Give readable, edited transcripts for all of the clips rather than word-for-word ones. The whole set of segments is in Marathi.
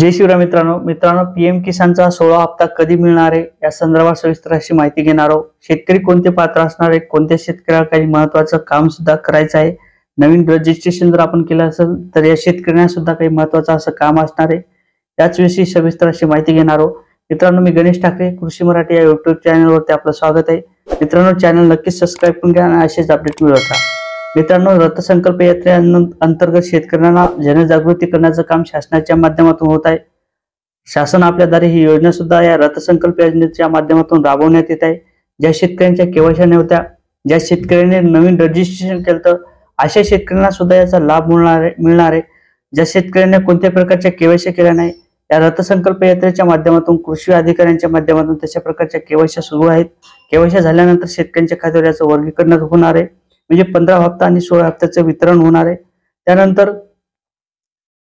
जय शिवराय मित्रांनो पीएम किसानचा 16 हप्ता कधी मिळणार आहे या संदर्भात सविस्तर अशी माहिती घेणार आहोत। शेतकरी कोणते पात्र असणार आहे, कोणत्या शेतकऱ्याला काही महत्त्वाचं काम सुद्धा करायचं आहे, नवीन रजिस्ट्रेशन जर आपण केलं असेल तर या शेतकऱ्यांना सुद्धा काही महत्त्वाचं असं काम असणार आहे। याचविषयी सविस्तर अशी माहिती घेणार आहोत। मित्रांनो, मी गणेश ठाकरे कृषी मराठी या YouTube चॅनलवरती आपलं स्वागत आहे। मित्रांनो, चॅनल नक्कीच सबस्क्राइब करून घ्या आणि असेच अपडेट मिळवत राहा। मित्रांनो, रथसंकल्प यात्रेअंतर्गत शेतकऱ्यांना जनजागृती करण्याचं काम शासनाच्या माध्यमातून होत आहे। शासन आपल्याद्वारे ही योजना सुद्धा या रथसंकल्प योजनेच्या माध्यमातून राबवण्यात येत आहे। ज्या शेतकऱ्यांच्या केवायसी नव्हत्या, ज्या शेतकऱ्यांनी नवीन रजिस्ट्रेशन केलं, अशा शेतकऱ्यांना सुद्धा याचा लाभ मिळणार आहे। ज्या शेतकऱ्यांनी कोणत्या प्रकारच्या केवायसी केल्या नाही, या रथसंकल्प यात्रेच्या माध्यमातून कृषी अधिकाऱ्यांच्या माध्यमातून तशा प्रकारच्या केवायसी सुरू आहेत। केवायसी झाल्यानंतर शेतकऱ्यांच्या खात्यावर याचं वर्गीकरण होणार आहे, म्हणजे 15 हप्ता आणि 16 हप्त्याचं वितरण होणार आहे। त्यानंतर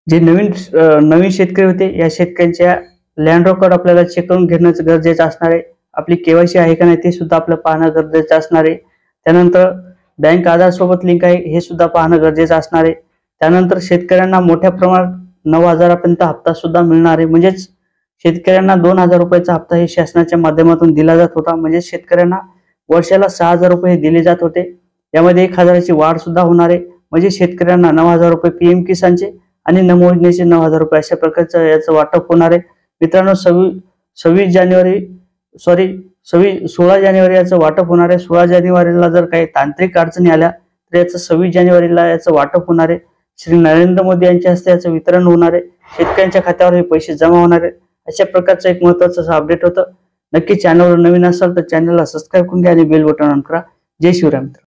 जे नवीन शेतकरी होते, या शेतकऱ्यांच्या लँड रेकॉर्ड आपल्याला चेक करून घेणं गरजेचं असणार आहे। आपली केवायसी आहे का नाही ते सुद्धा आपलं पाहणं गरजेचं असणार आहे। त्यानंतर बँक आधार सोबत लिंक आहे हे सुद्धा पाहणं गरजेचं असणार आहे। त्यानंतर शेतकऱ्यांना मोठ्या प्रमाणात 9,000 पर्यंत हप्ता सुद्धा मिळणार आहे, म्हणजेच शेतकऱ्यांना 2,000 रुपयाचा हप्ता हे शासनाच्या माध्यमातून दिला जात होता, म्हणजे शेतकऱ्यांना वर्षाला 6,000 रुपये दिले जात होते। यामध्ये 1,000ची वाढ सुद्धा होणार आहे, म्हणजे शेतकऱ्यांना 9,000 रुपये पीएम किसानचे आणि नमो योजनेचे 9,000 रुपये अशा प्रकारचं याचं वाटप होणार आहे। मित्रांनो, 16 जानेवारी याचं वाटप होणार आहे। 16 जानेवारीला जर काही तांत्रिक अडचणी आल्या तर याचं 26 जानेवारीला याचं वाटप होणार आहे। श्री नरेंद्र मोदी यांच्या हस्ते याचं वितरण होणार आहे। शेतकऱ्यांच्या खात्यावर हे पैसे जमा होणार आहे। अशा प्रकारचं एक महत्त्वाचं अपडेट होतं। नक्की चॅनलवर नवीन असाल तर चॅनलला सबस्क्राइब करून घ्या आणि बेल बटन ऑन करा। जय शिवराय मित्र।